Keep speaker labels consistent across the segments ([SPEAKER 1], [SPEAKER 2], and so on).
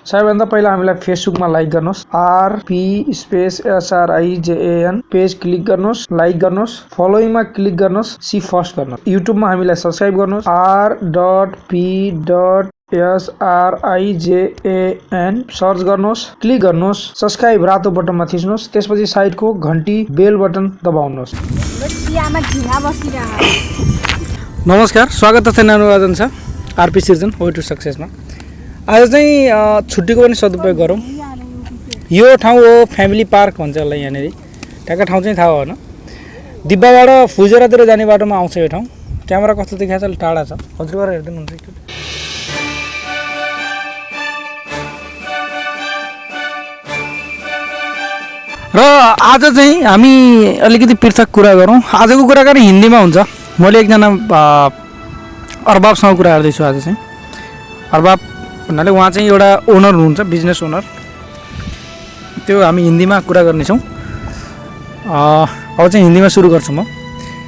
[SPEAKER 1] सबैभन्दा पहिला हामीलाई फेसबुकमा लाइक गर्नुहोस्, RP_SRIJAN पेज क्लिक गर्नुहोस्, लाइक गर्नुहोस्, फलोइङमा क्लिक गर्नुहोस्, सी फर्स्ट गर्नुहोस्। युट्युबमा हामीलाई सब्स्क्राइब गर्नुहोस्, R.P.SRIJAN सर्च गर्नुहोस्, क्लिक गर्नुहोस्, सब्स्क्राइब रातो बटनमा थिच्नुहोस्, त्यसपछि साइडको घण्टी बेल बटन दबाउनुहोस्।
[SPEAKER 2] नमस्कार, स्वागत तथा अभिवादन छ आरपी सिर्जन वे टु सक्सेसमा। आज चाहिँ छुट्टीको पनि सदुपयोग गरौँ। यो ठाउँ हो फ्यामिली पार्क भन्छ होला यहाँनिर। ठ्याक्क ठाउँ चाहिँ थाहा भएन। दिब्बाबाट फुजेरातिर जाने बाटोमा आउँछ यो ठाउँ। क्यामेरा कस्तो देखाएको छ, अलिक टाढा छ। हजुर गरेर हेरिदिनुहुन्छ एकचोटि। र आज चाहिँ हामी अलिकति पृथक कुरा गरौँ। आजको कुराकानी हिन्दीमा हुन्छ। मैले एकजना अरबाबसँग कुरा गर्दैछु आज चाहिँ। अरबाब भन्नाले उहाँ चाहिँ एउटा ओनर हुनुहुन्छ, बिजनेस ओनर। त्यो हामी हिन्दीमा कुरा गर्नेछौँ। अब चाहिँ हिन्दीमा सुरु गर्छु म।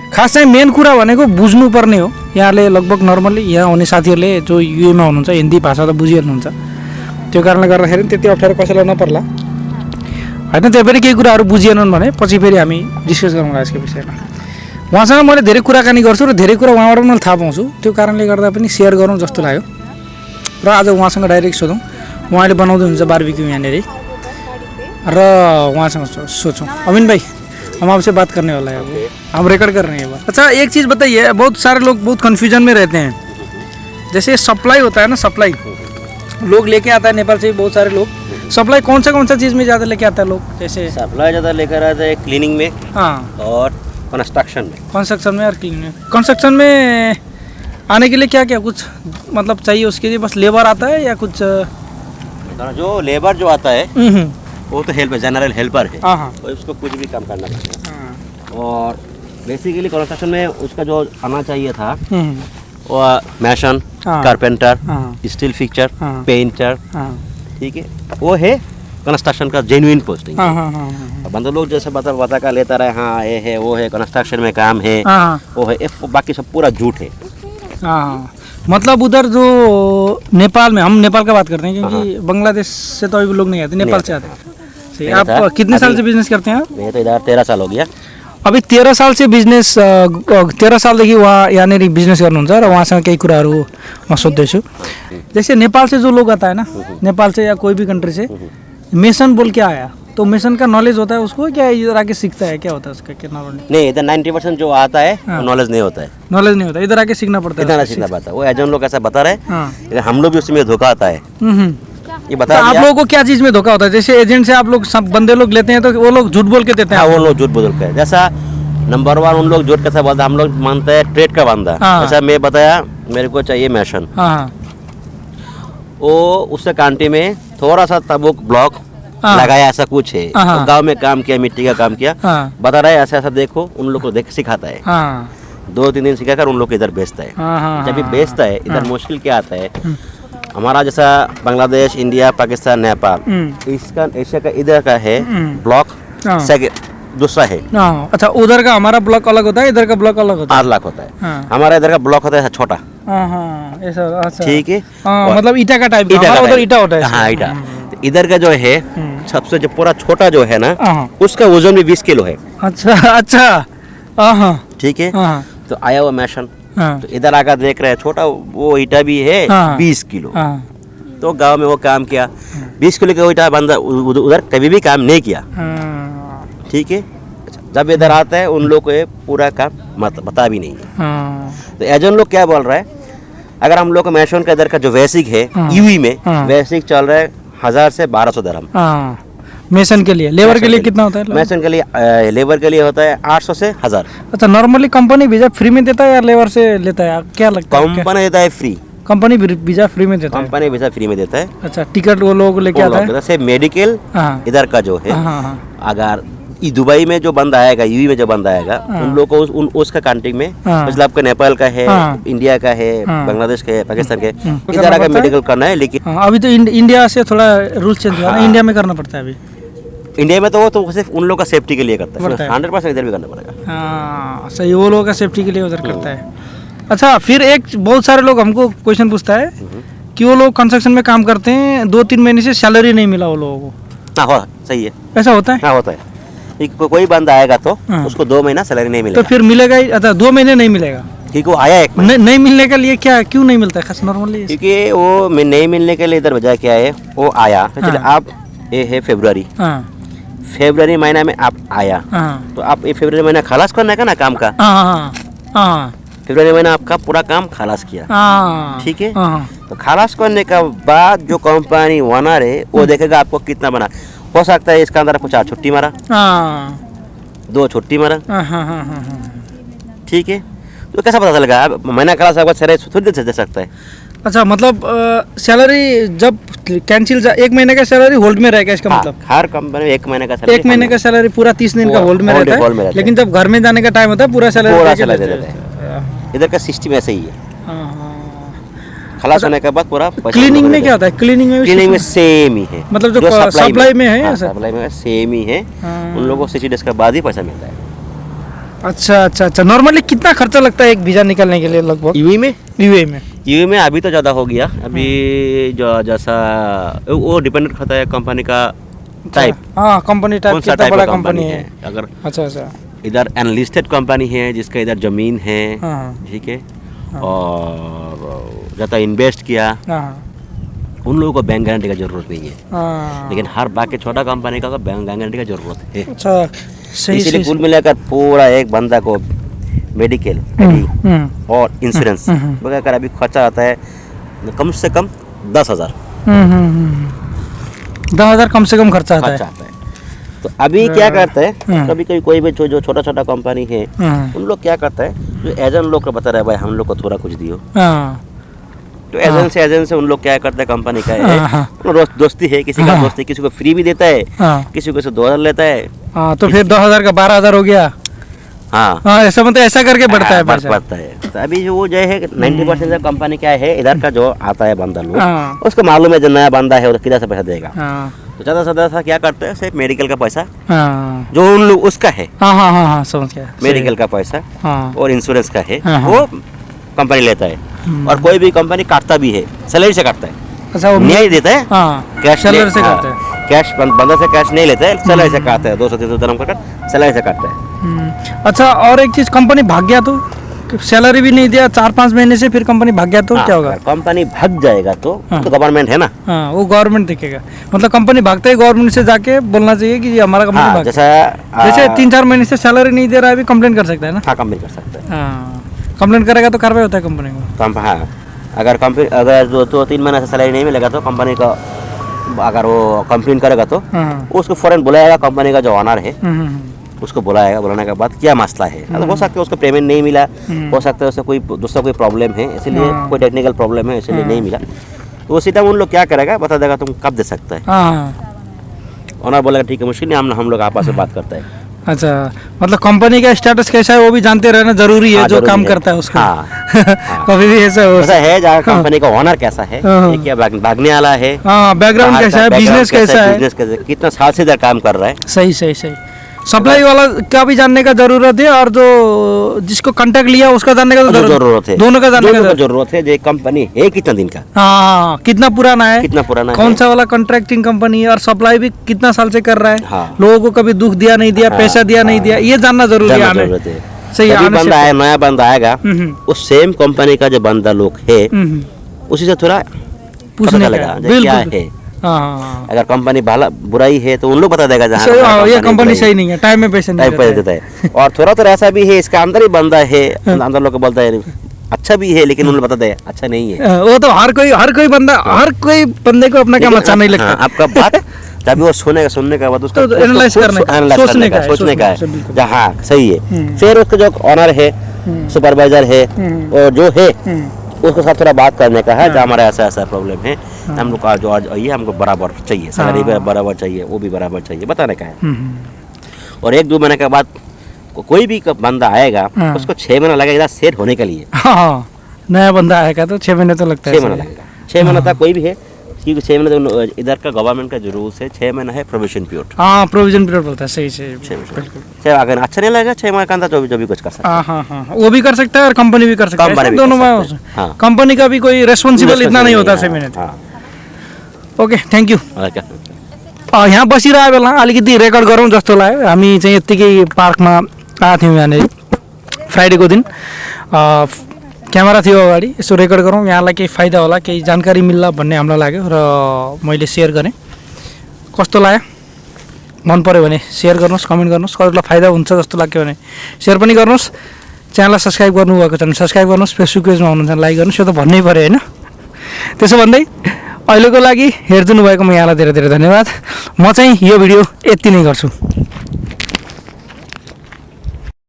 [SPEAKER 2] खास चाहिँ मेन कुरा भनेको बुझ्नुपर्ने हो। यहाँले लगभग नर्मल्ली यहाँ आउने साथीहरूले जो युएमा हुनुहुन्छ हिन्दी भाषा त बुझिहाल्नुहुन्छ। त्यो कारणले गर्दाखेरि त्यति अप्ठ्यारो कसैलाई नपर्ला होइन। त्यही पनि केही कुराहरू बुझिएनन् भने पछि फेरि हामी डिस्कस गरौँला यसको विषयमा। उहाँसँग मैले धेरै कुराकानी गर्छु र धेरै कुरा उहाँबाट मैले थाहा पाउँछु। त्यो कारणले गर्दा पनि सेयर गरौँ जस्तो लाग्यो र आज उहाँसँग डाइरेक्ट सोधौँ। उहाँले बनाउँदै हुन्छ बारबेक्यू यहाँनिर र उहाँसँग सोचौँ। अमीन भाई, हम आपसे बात करने वाला है, हम रिकॉर्ड कर रहे हैं। अच्छा, एक चीज़ बताइए, बहुत सारे लोग बहुत कन्फ्यूजन में रहते हैं। जैसे सप्लाई होता है ना, सप्लाई लोग लेके आता है नेपाल से बहुत सारे लोग। सप्लाई कौन सा चीज़ में ज़्यादा लेके आता है लोग? जैसे
[SPEAKER 3] सप्लाई ज़्यादा लेकर आता है क्लीनिंग में,
[SPEAKER 2] हाँ,
[SPEAKER 3] और कंस्ट्रक्शन में।
[SPEAKER 2] कंस्ट्रक्शन में और क्लीनिंग में। कंस्ट्रक्शन में आने के लिए क्या क्या कुछ मतलब चाहिए उसके लिए? बस लेबर आता है या कुछ?
[SPEAKER 3] जो लेबर जो आता है वो तो हेल्पर, जनरल हेल्पर है, तो उसको कुछ भी काम करना पड़ता है। और बेसिकली कंस्ट्रक्शन में उसका जो आना चाहिए था वो मैशन, कारपेंटर, स्टील फिक्चर, पेंटर, ठीक है, वो है कंस्ट्रक्शन का जेन्युइन पोस्टिंग। बंदा लोग जैसे बता का लेता रहे, हाँ ये है वो है, कंस्ट्रक्शन में काम है, वो है, बाकी सब पूरा झूठ है।
[SPEAKER 2] मतलब उधर जो नेपाल में, हम नेपाल का बात करते हैं क्योंकि बांग्लादेश से तो अभी लोग नहीं आते, नेपाल से आते हैं। आप कितने साल से बिजनेस करते हैं?
[SPEAKER 3] मैं तो इधर 13 साल हो गया।
[SPEAKER 2] अभी 13 साल से बिजनेस, 13 सालदेखि वहाँ यहाँनिर बिजनेस गर्नुहुन्छ र उहाँसँग केही कुराहरू म सोध्दैछु। जैसे नेपाल से जो लोग आता है ना, नेपाल से या कोई भी कंट्री से, मेसन बोल के आया तो मेसन का नॉलेज होता है उसको, क्या इधर आके सीखता है, क्या होता है उसका, क्या नॉलेज?
[SPEAKER 3] नहीं, इधर 90% जो आता है नॉलेज नहीं होता है।
[SPEAKER 2] नॉलेज नहीं होता, इधर आके सीखना पड़ता है।
[SPEAKER 3] इधर सीखना पड़ता है। वो एजेंट लोग ऐसा बता रहे हैं, हम लोग भी उसमें धोखा आता है। ये बता
[SPEAKER 2] आप लोगों को क्या चीज में धोखा होता है? जैसे एजेंट से आप लोग सब बंदे लोग लेते हैं तो वो लोग झूठ बोल के देते हैं।
[SPEAKER 3] वो लोग झूठ बोल के, जैसा नंबर 1 उन लोग झूठ कैसा बोलते हैं, हम लोग मानते हैं ट्रेड का बंदा। जैसा मैं बताया मेरे को चाहिए मैशन, वो उससे कांटी में थोड़ा सा तबुक ब्लॉक लगाया, ऐसा कुछ है, तो गांव में काम किया, मिट्टी का काम किया, बता रहा है ऐसा ऐसा देखो, उन लोग को देख सिखाता है। 2-3 दिन सिखाकर उन लोग को इधर बेचता है। जब ये बेचता है, इधर मुश्किल क्या आता है, हमारा जैसा बांग्लादेश, इंडिया, पाकिस्तान, नेपाल, इसका एशिया का इधर का है ब्लॉक दूसरा है।
[SPEAKER 2] अच्छा, उधर का हमारा ब्लॉक अलग होता है, इधर का ब्लॉक अलग होता है,
[SPEAKER 3] 8 लाख होता है। हमारा इधर का ब्लॉक होता है छोटा, ठीक है,
[SPEAKER 2] मतलब ईटा का टाइप, उधर ईटा होता है।
[SPEAKER 3] हाँ, ईटा। इधर का जो है सबसे जो पूरा छोटा जो है ना, उसका वजन भी 20 किलो है।
[SPEAKER 2] अच्छा,
[SPEAKER 3] ठीक है, तो आया हुआ मैशन, तो इधर आकर देख रहे हैं छोटा वो ईटा भी है 20 किलो। तो गांव में वो काम किया, 20 किलो का ईटा बंदा उधर कभी भी काम नहीं किया, ठीक है। जब इधर आता है उन लोग को ये पूरा काम बता भी नहीं है। तो एजेंट लोग क्या बोल रहा है, अगर हम लोग का मैशन का इधर का जो बेसिक है यूवी में बेसिक चल रहा है 1000 से 1200 दरहम
[SPEAKER 2] मेसन के लिए। लेबर के लिए कितना होता है?
[SPEAKER 3] मेसन के लिए, लेबर के लिए होता है 800 से 1000।
[SPEAKER 2] अच्छा, नॉर्मली कंपनी वीजा फ्री में देता है या लेबर से लेता है, क्या लगता है?
[SPEAKER 3] कंपनी देता है फ्री,
[SPEAKER 2] कंपनी वीजा फ्री में देता है।
[SPEAKER 3] कंपनी वीजा फ्री में देता है।
[SPEAKER 2] अच्छा, टिकट वो लोग लेके आता है।
[SPEAKER 3] जैसे मेडिकल इधर का जो है, अगर दुबई में जो बंदा आएगा, यूवी में जो बंदा आएगा, उन लोग को उसका कंट्री में, मतलब आपका नेपाल का है, इंडिया का है, बांग्लादेश का है, पाकिस्तान का है, इधर आकर मेडिकल करना है। लेकिन
[SPEAKER 2] अभी तो इंडिया से थोड़ा रूल चेंज हुआ है, इंडिया में करना पड़ता है अभी।
[SPEAKER 3] इंडिया में तो वो तो सिर्फ उन लोग का सेफ्टी के लिए करता है, 100% इधर भी करना पड़ेगा।
[SPEAKER 2] हाँ, सही, वो लोगों का सेफ्टी के लिए उधर करता है। अच्छा, फिर एक बहुत सारे लोग हमको क्वेश्चन पूछता है कि वो लोग कंस्ट्रक्शन में काम करते हैं, 2-3 महीने से सैलरी नहीं मिला वो लोगों को,
[SPEAKER 3] हाँ हो सही है,
[SPEAKER 2] ऐसा होता है?
[SPEAKER 3] हाँ होता है। कोई बंदा आएगा तो
[SPEAKER 2] हाँ।
[SPEAKER 3] उसको 2 महीना सैलरी नहीं
[SPEAKER 2] तो
[SPEAKER 3] मिलेगा,
[SPEAKER 2] फिर मिलेगा ही? अच्छा 2 महीने नहीं मिलेगा,
[SPEAKER 3] क्योंकि वो आया 1 महीना।
[SPEAKER 2] नहीं मिलने के लिए क्या, क्यों नहीं मिलता है खास नॉर्मली?
[SPEAKER 3] क्योंकि वो नहीं मिलने के लिए इधर वजह क्या है, वो आया तो चले
[SPEAKER 2] हाँ।
[SPEAKER 3] आप, ये है फरवरी,
[SPEAKER 2] हाँ
[SPEAKER 3] फरवरी महीना में आप आया
[SPEAKER 2] हाँ
[SPEAKER 3] तो आप ये फरवरी महीना खलास करने का ना काम का,
[SPEAKER 2] हाँ हाँ
[SPEAKER 3] फरवरी महीना आपका पूरा काम खलास किया,
[SPEAKER 2] हाँ,
[SPEAKER 3] ठीक है।
[SPEAKER 2] हाँ
[SPEAKER 3] तो खलास करने का बाद जो कंपनी ओनर है वो देखेगा आपको कितना बना। हो सकता है इसका अंदर आपको 4 छुट्टी मारा,
[SPEAKER 2] हाँ
[SPEAKER 3] 2 छुट्टी मारा,
[SPEAKER 2] हाँ हाँ हाँ हाँ।
[SPEAKER 3] ठीक है। तो कैसा पता चलेगा? आप महीना खलास आपका सैलरी थोड़ी दे सकता है।
[SPEAKER 2] अच्छा मतलब सैलरी जब कैंसिल 1 महीने का सैलरी होल्ड में रहेगा इसका
[SPEAKER 3] हाँ,
[SPEAKER 2] मतलब?
[SPEAKER 3] हर कंपनी में 1 महीने का सैलरी,
[SPEAKER 2] 1 महीने का सैलरी पूरा 30 दिन का होल्ड में रहता है, लेकिन जब घर में जाने का टाइम होता है पूरा सैलरी
[SPEAKER 3] पूरा
[SPEAKER 2] देके
[SPEAKER 3] सैलरी
[SPEAKER 2] देते
[SPEAKER 3] देते
[SPEAKER 2] हैं।
[SPEAKER 3] हैं। इधर का सिस्टम ऐसे ही है,
[SPEAKER 2] हाँ, हाँ।
[SPEAKER 3] खलास होने के बाद पूरा पैसा
[SPEAKER 2] क्लीनिंग
[SPEAKER 3] उनको
[SPEAKER 2] में
[SPEAKER 3] देते
[SPEAKER 2] क्या होता है? क्लीनिंग में
[SPEAKER 3] हैं।
[SPEAKER 2] भी
[SPEAKER 3] क्लीनिंग में सेम ही है,
[SPEAKER 2] मतलब जो सप्लाई में है,
[SPEAKER 3] हाँ,
[SPEAKER 2] ऐसा?
[SPEAKER 3] सप्लाई में सेम ही है।
[SPEAKER 2] हाँ।
[SPEAKER 3] उन लोगों को 60 डेज के बाद ही पैसा मिलता है।
[SPEAKER 2] अच्छा अच्छा अच्छा। नॉर्मली कितना खर्चा लगता है एक वीजा निकलने के लिए लगभग
[SPEAKER 3] यूए में?
[SPEAKER 2] यूए में
[SPEAKER 3] अभी तो ज़्यादा हो गया, अभी जो जैसा वो डिपेंड करता है कंपनी का टाइप,
[SPEAKER 2] हाँ कंपनी टाइप,
[SPEAKER 3] कौन सा
[SPEAKER 2] कितना
[SPEAKER 3] टाइप
[SPEAKER 2] बड़ा
[SPEAKER 3] का
[SPEAKER 2] कंपनी है।
[SPEAKER 3] अगर
[SPEAKER 2] अच्छा अच्छा।
[SPEAKER 3] इधर अनलिस्टेड कंपनी है जिसका इधर जमीन है,
[SPEAKER 2] हाँ
[SPEAKER 3] ठीक है, और ज़्यादा इन्वेस्ट किया,
[SPEAKER 2] हाँ
[SPEAKER 3] उन लोगों को बैंक गारंटी का जरूरत नहीं है।
[SPEAKER 2] हाँ।
[SPEAKER 3] लेकिन हर बाकी छोटा कंपनी का बैंक गारंटी का जरूरत है।
[SPEAKER 2] अच्छा सही
[SPEAKER 3] इसलिए
[SPEAKER 2] सही।
[SPEAKER 3] कुल मिलाकर पूरा एक बंदा को मेडिकल और इंश्योरेंस वगैरह अभी खर्चा आता है कम से कम 10,000
[SPEAKER 2] 10,000 कम से कम खर्चा आता
[SPEAKER 3] खर्चा
[SPEAKER 2] है।
[SPEAKER 3] आता है। तो अभी क्या करता है, कभी कभी कोई भी जो छोटा छोटा कंपनी है उन लोग क्या करता है, जो एजेंट लोग को बता रहा है भाई हम लोग को थोड़ा कुछ दियो,
[SPEAKER 2] हाँ
[SPEAKER 3] तो एजेंट से उन लोग क्या करते हैं, कंपनी का है
[SPEAKER 2] हाँ
[SPEAKER 3] दोस्ती है, किसी का दोस्ती, किसी को फ्री भी देता है,
[SPEAKER 2] हाँ
[SPEAKER 3] किसी को 2,000 लेता है।
[SPEAKER 2] हाँ। तो फिर 10,000 का 12,000 हो गया।
[SPEAKER 3] हाँ
[SPEAKER 2] हाँ ऐसा मतलब ऐसा करके बढ़ता है पैसा।
[SPEAKER 3] बढ़ता है। तो अभी जो वो जो है 90% कंपनी क्या है, इधर का जो आता है बंदा लोग,
[SPEAKER 2] हाँ
[SPEAKER 3] उसको मालूम है जो नया बंदा है वो किधर से पैसा देगा।
[SPEAKER 2] हाँ
[SPEAKER 3] तो ज़्यादा से ज़्यादा क्या करते हैं, सिर्फ मेडिकल का पैसा
[SPEAKER 2] हाँ
[SPEAKER 3] जो उन लोग उसका है,
[SPEAKER 2] हाँ हाँ हाँ हाँ समझ गया।
[SPEAKER 3] मेडिकल का पैसा
[SPEAKER 2] हाँ
[SPEAKER 3] और इंश्योरेंस का है,
[SPEAKER 2] हाँ, हाँ।
[SPEAKER 3] वो कंपनी लेता है। और कोई भी कंपनी काटता भी है, सैलरी से काटता है,
[SPEAKER 2] अच्छा वो
[SPEAKER 3] नहीं देता है
[SPEAKER 2] हाँ
[SPEAKER 3] कैश
[SPEAKER 2] सैलरी से
[SPEAKER 3] हाँ,
[SPEAKER 2] करते हैं।
[SPEAKER 3] कैश बंदा से कैश नहीं लेता है, सैलरी से काटता है, 200-300 dirham का सैलरी से काटता है।
[SPEAKER 2] अच्छा और एक चीज, कंपनी भाग गया तो सैलरी भी नहीं दिया 4-5 महीने से, फिर कंपनी भाग गया तो
[SPEAKER 3] हाँ,
[SPEAKER 2] क्या होगा?
[SPEAKER 3] कंपनी भाग जाएगा तो
[SPEAKER 2] हाँ।
[SPEAKER 3] गवर्नमेंट है ना।
[SPEAKER 2] हाँ वो गवर्नमेंट देखेगा, मतलब कंपनी भागते ही गवर्नमेंट से जाके बोलना चाहिए कि ये हमारा कंपनी
[SPEAKER 3] हाँ,
[SPEAKER 2] भाग
[SPEAKER 3] जैसा
[SPEAKER 2] जैसे 3-4 महीने से सैलरी नहीं दे रहा है, अभी कंप्लेन कर सकता है ना?
[SPEAKER 3] हाँ कंप्लेन कर सकता है।
[SPEAKER 2] हाँ कंप्लेन करेगा तो कार्रवाई होता है कंपनी को।
[SPEAKER 3] हाँ अगर कंपनी अगर 2-3 महीने से सैलरी नहीं मिलेगा तो कंपनी का, अगर वो कंप्लेन करेगा तो
[SPEAKER 2] हाँ
[SPEAKER 3] उसको फौरन बुलाएगा, कंपनी का जो ऑनर है
[SPEAKER 2] हम्म,
[SPEAKER 3] उसको बुलाएगा, बुलाने के बाद क्या मसला है, अगर हो सकता है उसको पेमेंट नहीं मिला, हो सकता है उससे कोई दूसरा कोई प्रॉब्लम है, इसलिए
[SPEAKER 2] हाँ।
[SPEAKER 3] कोई टेक्निकल प्रॉब्लम है इसलिए नहीं मिला, तो वो सीधा उन लोग क्या करेगा बता देगा तुम कब दे सकता है।
[SPEAKER 2] हाँ
[SPEAKER 3] ऑनर बोलेगा ठीक है मुश्किल नहीं, हम लोग आपस में बात करते हैं।
[SPEAKER 2] अच्छा मतलब कंपनी का स्टेटस कैसा है वो भी जानते रहना जरूरी है,
[SPEAKER 3] हाँ,
[SPEAKER 2] जो
[SPEAKER 3] जरूरी
[SPEAKER 2] काम
[SPEAKER 3] है।
[SPEAKER 2] करता है उसको।
[SPEAKER 3] हाँ,
[SPEAKER 2] कभी भी ऐसा हो
[SPEAKER 3] ऐसा है जहाँ कंपनी का ऑनर कैसा है,
[SPEAKER 2] हाँ।
[SPEAKER 3] ये क्या भागने वाला है,
[SPEAKER 2] हाँ बैकग्राउंड
[SPEAKER 3] बाहर
[SPEAKER 2] कैसा
[SPEAKER 3] का
[SPEAKER 2] है,
[SPEAKER 3] background
[SPEAKER 2] बिजनेस कैसा है।
[SPEAKER 3] बिजनेस कैसा है, कितना साल से इधर काम कर रहा है।
[SPEAKER 2] सही सही सही। सप्लाई वाला का भी जानने का जरूरत है, और जो जिसको कांटेक्ट लिया उसका जानने का तो
[SPEAKER 3] जरूरत है,
[SPEAKER 2] दोनों का जानने का
[SPEAKER 3] जरूरत है। जो कंपनी है कितना दिन का,
[SPEAKER 2] हाँ कितना पुराना है,
[SPEAKER 3] कितना पुराना
[SPEAKER 2] कौन
[SPEAKER 3] है,
[SPEAKER 2] सा वाला कॉन्ट्रैक्टिंग कंपनी है, और सप्लाई भी कितना साल से कर रहा है,
[SPEAKER 3] हाँ।
[SPEAKER 2] लोगों को कभी दुख दिया नहीं दिया,
[SPEAKER 3] हाँ,
[SPEAKER 2] पैसा दिया नहीं दिया, ये जानना जरूरी है।
[SPEAKER 3] जानना
[SPEAKER 2] आने
[SPEAKER 3] जरूरत है।
[SPEAKER 2] सही
[SPEAKER 3] जब भी
[SPEAKER 2] आने से
[SPEAKER 3] बंदा आया, नया बंदा आएगा,
[SPEAKER 2] हम्म,
[SPEAKER 3] उस सेम कंपनी का जो बंदा लोग है उसी से थोड़ा
[SPEAKER 2] पूछने
[SPEAKER 3] पता
[SPEAKER 2] का
[SPEAKER 3] चलेगा
[SPEAKER 2] है,
[SPEAKER 3] जो क्या
[SPEAKER 2] बिल्कुल।
[SPEAKER 3] है।
[SPEAKER 2] हाँ
[SPEAKER 3] अगर कंपनी बुराई है तो उन लोग बता देगा जहाँ
[SPEAKER 2] सही,
[SPEAKER 3] हमारा
[SPEAKER 2] हाँ, ये
[SPEAKER 3] company
[SPEAKER 2] कंपनी
[SPEAKER 3] बुराई
[SPEAKER 2] सही नहीं है, टाइम में पैसे नहीं
[SPEAKER 3] टाइप पैसे
[SPEAKER 2] देता
[SPEAKER 3] देता है। और थोड़ा तो ऐसा भी है इसका अंदर ही बंदा है, अंदर लोग को बोलता है अच्छा भी है, लेकिन उन लोग बताते हैं अच्छा नहीं है।
[SPEAKER 2] वो तो हर कोई बंदा, हर कोई बंदे को अपना काम अच्छा नहीं लगता।
[SPEAKER 3] हाँ, आपका बात जब वो सुनने के बाद उसका
[SPEAKER 2] तो एनालाइज करने का,
[SPEAKER 3] एनालाइज
[SPEAKER 2] सोचने का है,
[SPEAKER 3] सोचने का
[SPEAKER 2] सोचने का, बिल्कुल।
[SPEAKER 3] है हाँ सही है। फिर उसका जो ऑनर है, सुपरवाइजर है, और जो है उसके साथ थोड़ा बात करने का है, जो हमारा ऐसा ऐसा प्रॉब्लम है, हम लोग का जो आज ये हमको बराबर चाहिए, सैलरी भी बराबर चाहिए, वो भी बराबर चाहिए, बताने का है। और 1-2 महीने के बाद कोई भी बंदा आएगा उसको 6 महीना लगेगा सेट होने के लिए।
[SPEAKER 2] हाँ नया बंदा आएगा तो 6 महीने तो लगता है।
[SPEAKER 3] 6 महीना लगेगा, 6 महीना तक कोई भी है क्योंकि 6 महीने तो इधर का गवर्नमेंट का जो रूल्स है 6 महीना है प्रोविजन पीरियड।
[SPEAKER 2] हाँ प्रोविजन पीरियड बोलता है, सही सही बिल्कुल।
[SPEAKER 3] चाहे अगर अच्छा नहीं लगेगा 6 महीने का अंदर जो भी कुछ कर सकते
[SPEAKER 2] हाँ हाँ हाँ, वो भी कर सकता है और कंपनी भी कर सकता है,
[SPEAKER 3] कंपनी भी
[SPEAKER 2] दोनों
[SPEAKER 3] कर
[SPEAKER 2] में
[SPEAKER 3] सकते हैं, हाँ।
[SPEAKER 2] कंपनी का भी कोई रेस्पोंसिबल इतना नहीं होता 6
[SPEAKER 3] हाँ,
[SPEAKER 2] महीने।
[SPEAKER 3] हाँ।
[SPEAKER 2] Okay thank you.
[SPEAKER 3] Okay.
[SPEAKER 2] यहाँ बसिरहेको बेला अलिकति रेकर्ड गरौँ जस्तो लाग्यो। हामी चाहिँ यत्तिकै पार्कमा आएको थियौँ यहाँनिर फ्राइडेको दिन, क्यामेरा थियो अगाडि, यसो रेकर्ड गरौँ, यहाँलाई केही फाइदा होला, केही जानकारी मिल्ला भन्ने हामीलाई लाग्यो र मैले सेयर गरेँ। कस्तो लाग्यो, मन पऱ्यो भने सेयर गर्नुहोस्, कमेन्ट गर्नुहोस्, कसैलाई फाइदा हुन्छ जस्तो लाग्यो भने सेयर पनि गर्नुहोस्। च्यानललाई सब्सक्राइब गर्नुभएको छ भने सब्सक्राइब गर्नुहोस्, फेसबुक पेजमा हुनुहुन्छ भने लाइक गर्नुहोस्, यो त भन्नै पऱ्यो होइन। त्यसो भन्दै अहिलेको लागि हेरिदिनु भएकोमा यहाँलाई धेरै धेरै धन्यवाद। म चाहिँ यो भिडियो यति नै गर्छु।